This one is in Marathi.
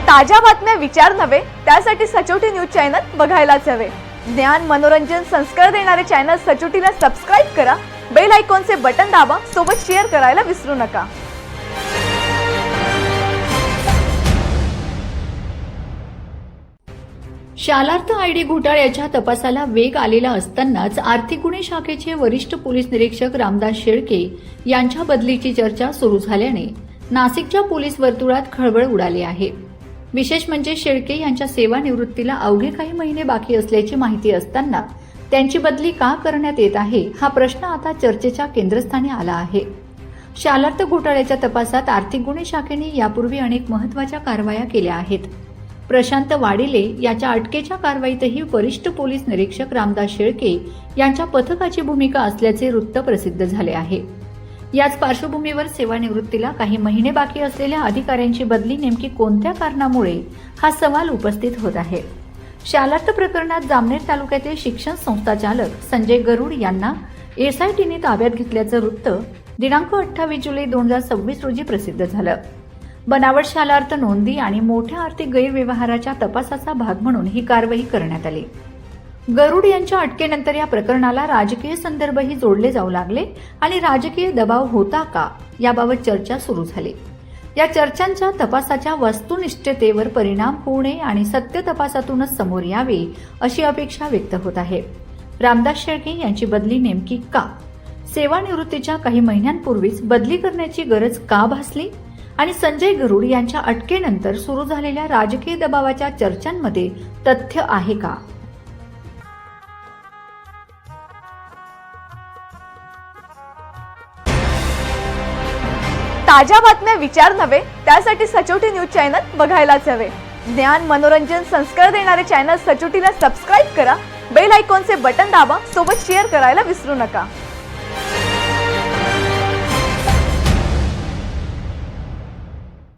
ताज्या बातम्या विचार नव्हे त्यासाठी सचोटी न्यूज चॅनल बघायलाच हवे। ज्ञान मनोरंजन संस्कार देणारे चॅनल सचोटीला सबस्क्राइब करा, बेल आयकॉनचे बटन दाबा, सोबत शेअर करायला विसरू नका। शालार्थ आयडी घोटाळ्याच्या तपासाला वेग आलेला असतानाच आर्थिक गुन्हे शाखेचे वरिष्ठ पोलीस निरीक्षक रामदास शेळके यांच्या बदलीची चर्चा सुरू झाल्याने नाशिकच्या पोलीस वर्तुळात खळबळ उडाली आहे। विशेष म्हणजे शेळके यांच्या सेवानिवृत्तीला अवघे काही महिने बाकी असल्याची माहिती असताना त्यांची बदली का करण्यात येत आहे हा प्रश्न आता चर्चेच्या केंद्रस्थानी आला आहे। शालार्थ घोटाळ्याच्या तपासात आर्थिक गुन्हे शाखेने यापूर्वी अनेक महत्त्वाच्या कारवाया केल्या आहेत। प्रशांत वाडिले याच्या अटकेच्या कारवाईतही वरिष्ठ पोलीस निरीक्षक रामदास शेळके यांच्या पथकाची भूमिका असल्याचे वृत्त प्रसिद्ध झाले आहे। याच पार्श्वभूमीवर सेवानिवृत्तीला काही महिने बाकी असलेल्या अधिकाऱ्यांची बदली नेमकी कोणत्या कारणामुळे हा सवाल उपस्थित होत आहे। शालार्थ प्रकरणात जामनेर तालुक्यातील शिक्षण संस्था चालक संजय गरुड यांना एसआयटीने ताब्यात घेतल्याचं वृत्त दिनांक 28 जुलै 2026 रोजी प्रसिद्ध झालं। बनावट शालार्थ नोंदी आणि मोठ्या आर्थिक गैरव्यवहाराच्या तपासाचा भाग म्हणून ही कारवाई करण्यात आली। गरुड यांच्या अटकेनंतर या प्रकरणाला राजकीय संदर्भही जोडले जाऊ लागले आणि राजकीय दबाव होता का याबाबत चर्चा सुरू झाली। या चर्चांच्या तपासाच्या वस्तुनिष्ठतेवर परिणाम होऊ नये आणि सत्य तपासातूनच समोर यावे अशी अपेक्षा व्यक्त होत आहे। रामदास शेळके यांची बदली नेमकी का? सेवानिवृत्तीच्या काही महिन्यांपूर्वीच बदली करण्याची गरज का भासली? आणि संजय गरुड यांच्या अटकेनंतर सुरू झालेल्या राजकीय दबावाच्या चर्चांमध्ये तथ्य आहे का? ताज्या बातम्या विचार नव्हे त्यासाठी सचोटी न्यूज चॅनल बघायलाच हवे। ज्ञान मनोरंजन संस्कार देणारे चॅनल सचोटीला सबस्क्राइब करा, बेल आयकॉनचे बटन दाबा, सोबत शेअर करायला विसरू नका।